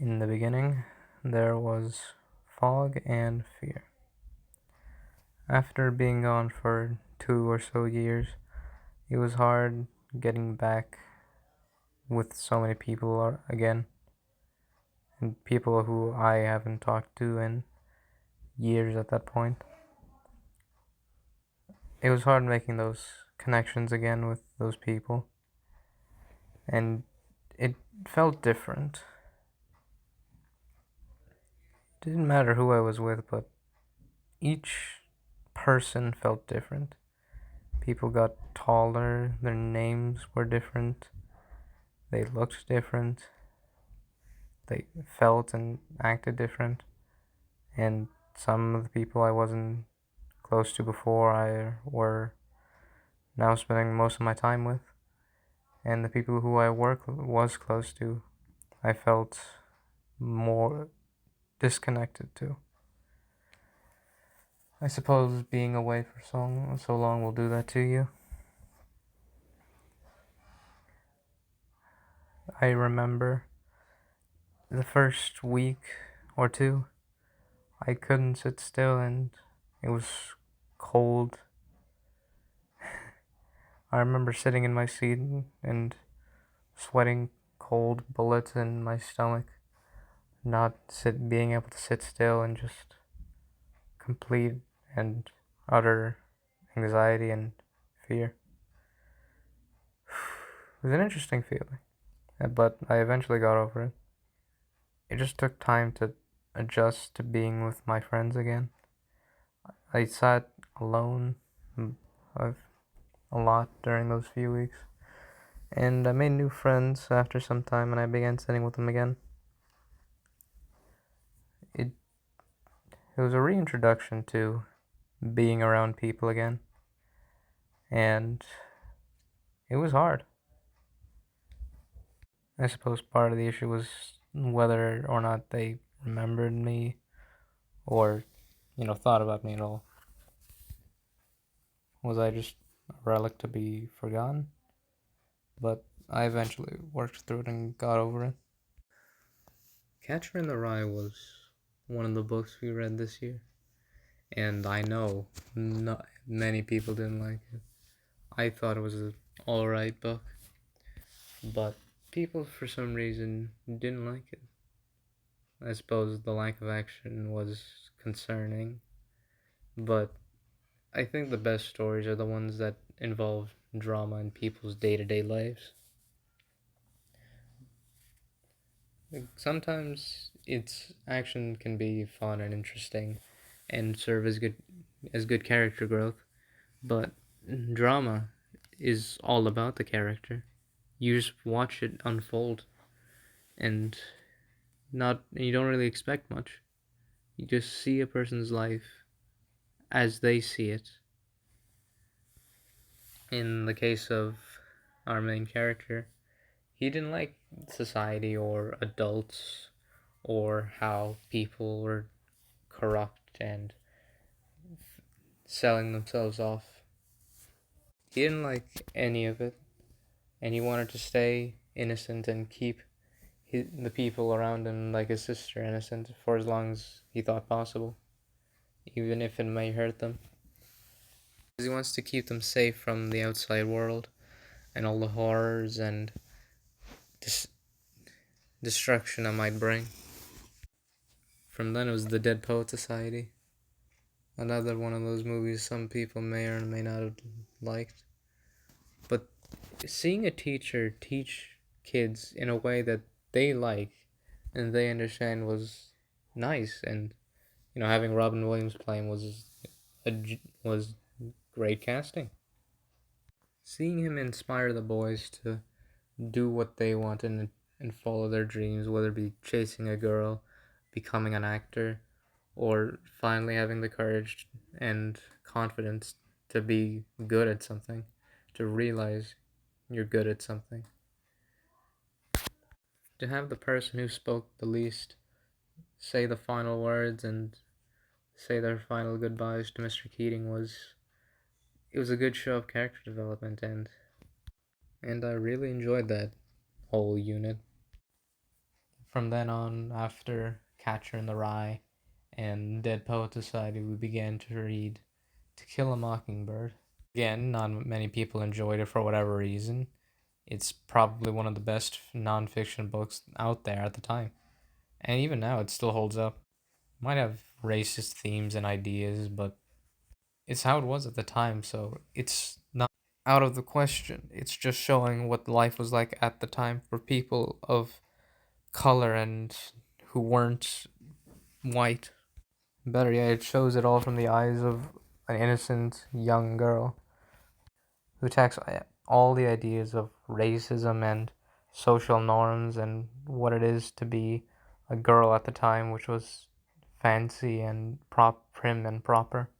In the beginning, there was fog and fear. After being gone for 2 or so years, it was hard getting back with so many people again, and people who I haven't talked to in years at that point. It was hard making those connections again with those people, and it felt different. It didn't matter who I was with, but each person felt different. People got taller, their names were different, they looked different, they felt and acted different, and some of the people I wasn't close to before I were now spending most of my time with, and the people who I was close to, I felt more disconnected to. I suppose being away for so long will do that to you. I remember the first week or two, I couldn't sit still and it was cold. I remember sitting in my seat and sweating cold bullets in my stomach, being able to sit still and just complete and utter anxiety and fear. It was an interesting feeling, but I eventually got over it. It just took time to adjust to being with my friends again. I sat alone a lot during those few weeks, and I made new friends after some time, and I began sitting with them again. It it was a reintroduction to being around people again, and it was hard. I suppose part of the issue was whether or not they remembered me or, thought about me at all. Was I just a relic to be forgotten? But I eventually worked through it and got over it. Catcher in the Rye was one of the books we read this year, and I know not many people didn't like it. I thought it was an alright book, but people for some reason didn't like it. I suppose the lack of action was concerning, but I think the best stories are the ones that involve drama in people's day-to-day lives. Sometimes its action can be fun and interesting and serve as good character growth, but drama is all about the character. You just watch it unfold and not you don't really expect much. You just see a person's life as they see it. In the case of our main character, he didn't like society or adults or how people were corrupt and selling themselves off. He didn't like any of it, and he wanted to stay innocent and keep the people around him, like his sister, innocent for as long as he thought possible, even if it may hurt them. He wants to keep them safe from the outside world and all the horrors and dis- destruction it might bring. From then, it was the Dead Poet Society, another one of those movies some people may or may not have liked. But seeing a teacher teach kids in a way that they like and they understand was nice, and having Robin Williams playing was great casting. Seeing him inspire the boys to do what they want and follow their dreams, whether it be chasing a girl, becoming an actor, or finally having the courage and confidence to be good at something, to realize you're good at something. To have the person who spoke the least say the final words and say their final goodbyes to Mr. Keating was a good show of character development, and I really enjoyed that whole unit. from then on, after Catcher in the Rye and Dead Poet Society, we began to read To Kill a Mockingbird. Again, not many people enjoyed it for whatever reason. It's probably one of the best nonfiction books out there at the time. And even now, it still holds up. Might have racist themes and ideas, but it's how it was at the time, so it's not out of the question. It's just showing what life was like at the time for people of color and who weren't white. Better yet, it shows it all from the eyes of an innocent young girl who takes all the ideas of racism and social norms and what it is to be a girl at the time, which was fancy and prim and proper.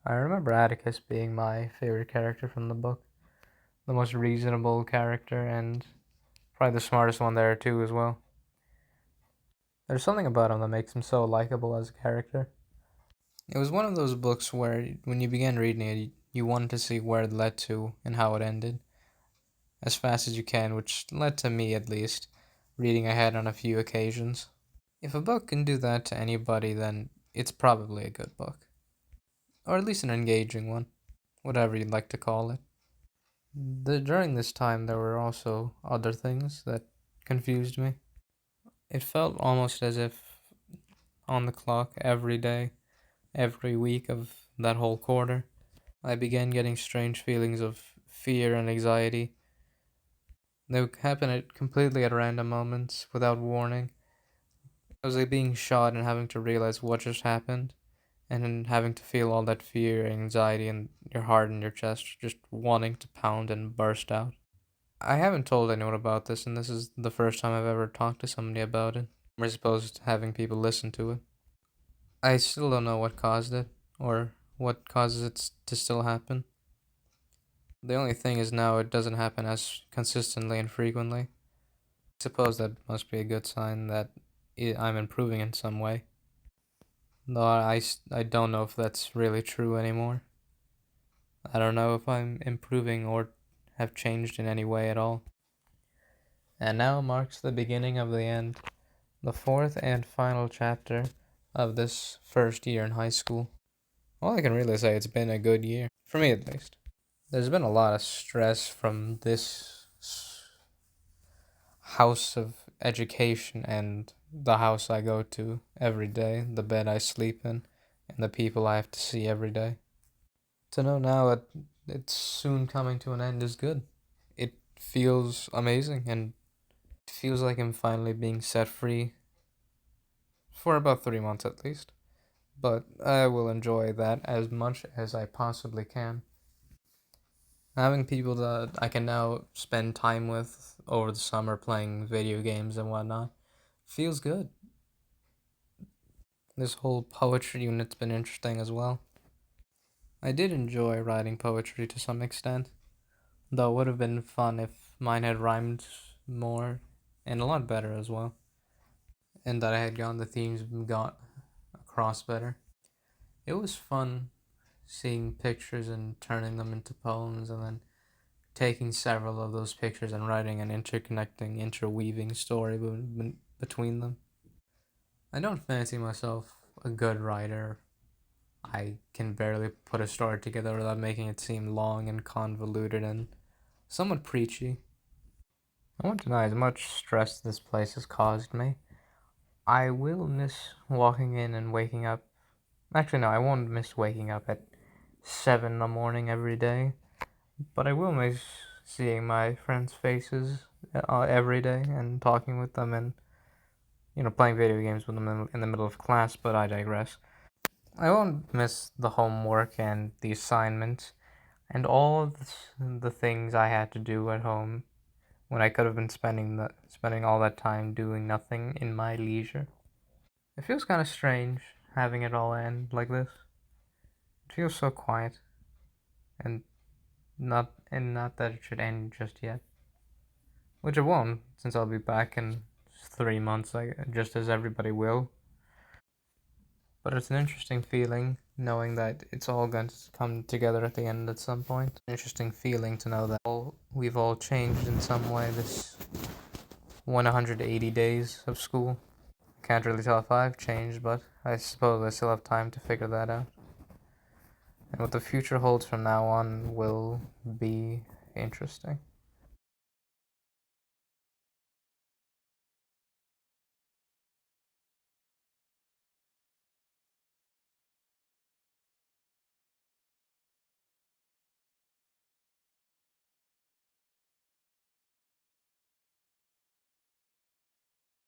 I remember Atticus being my favorite character from the book, the most reasonable character, and probably the smartest one there too as well. There's something about him that makes him so likable as a character. It was one of those books where, when you began reading it, you wanted to see where it led to and how it ended, as fast as you can, which led to me, at least, reading ahead on a few occasions. If a book can do that to anybody, then it's probably a good book. Or at least an engaging one, whatever you'd like to call it. During this time, there were also other things that confused me. It felt almost as if on the clock every day, every week of that whole quarter, I began getting strange feelings of fear and anxiety. They would happen completely at random moments, without warning. I was like being shot and having to realize what just happened, and then having to feel all that fear, anxiety, and your heart in your chest just wanting to pound and burst out. I haven't told anyone about this, and this is the first time I've ever talked to somebody about it. We're supposed to having people listen to it. I still don't know what caused it, or what causes it to still happen. The only thing is now it doesn't happen as consistently and frequently. I suppose that must be a good sign that I'm improving in some way. Though I don't know if that's really true anymore. I don't know if I'm improving or have changed in any way at all. And now marks the beginning of the end, the fourth and final chapter of this first year in high school. All I can really say, it's been a good year, for me at least. There's been a lot of stress from this house of education and the house I go to every day, the bed I sleep in, and the people I have to see every day. To know now that it's soon coming to an end is good. It feels amazing, and it feels like I'm finally being set free for about 3 months at least. But I will enjoy that as much as I possibly can. Having people that I can now spend time with over the summer playing video games and whatnot feels good. This whole poetry unit's been interesting as well. I did enjoy writing poetry to some extent, though it would have been fun if mine had rhymed more and a lot better as well, and that I had gotten the themes got across better. It was fun seeing pictures and turning them into poems, and then taking several of those pictures and writing an interconnecting, interweaving story between them. I don't fancy myself a good writer. I can barely put a story together without making it seem long and convoluted and somewhat preachy. I won't deny as much stress this place has caused me. I will miss walking in and waking up. Actually, no, I won't miss waking up at 7 in the morning every day, but I will miss seeing my friends' faces every day and talking with them and, playing video games with them in the middle of class, but I digress. I won't miss the homework and the assignments and all of the things I had to do at home when I could have been spending all that time doing nothing in my leisure. It feels kind of strange having it all end like this. It feels so quiet, and not that it should end just yet, which it won't, since I'll be back in 3 months, just as everybody will. But it's an interesting feeling knowing that it's all going to come together at the end at some point. Interesting feeling to know that we've all changed in some way this 180 days of school. Can't really tell if I've changed, but I suppose I still have time to figure that out. And what the future holds from now on will be interesting.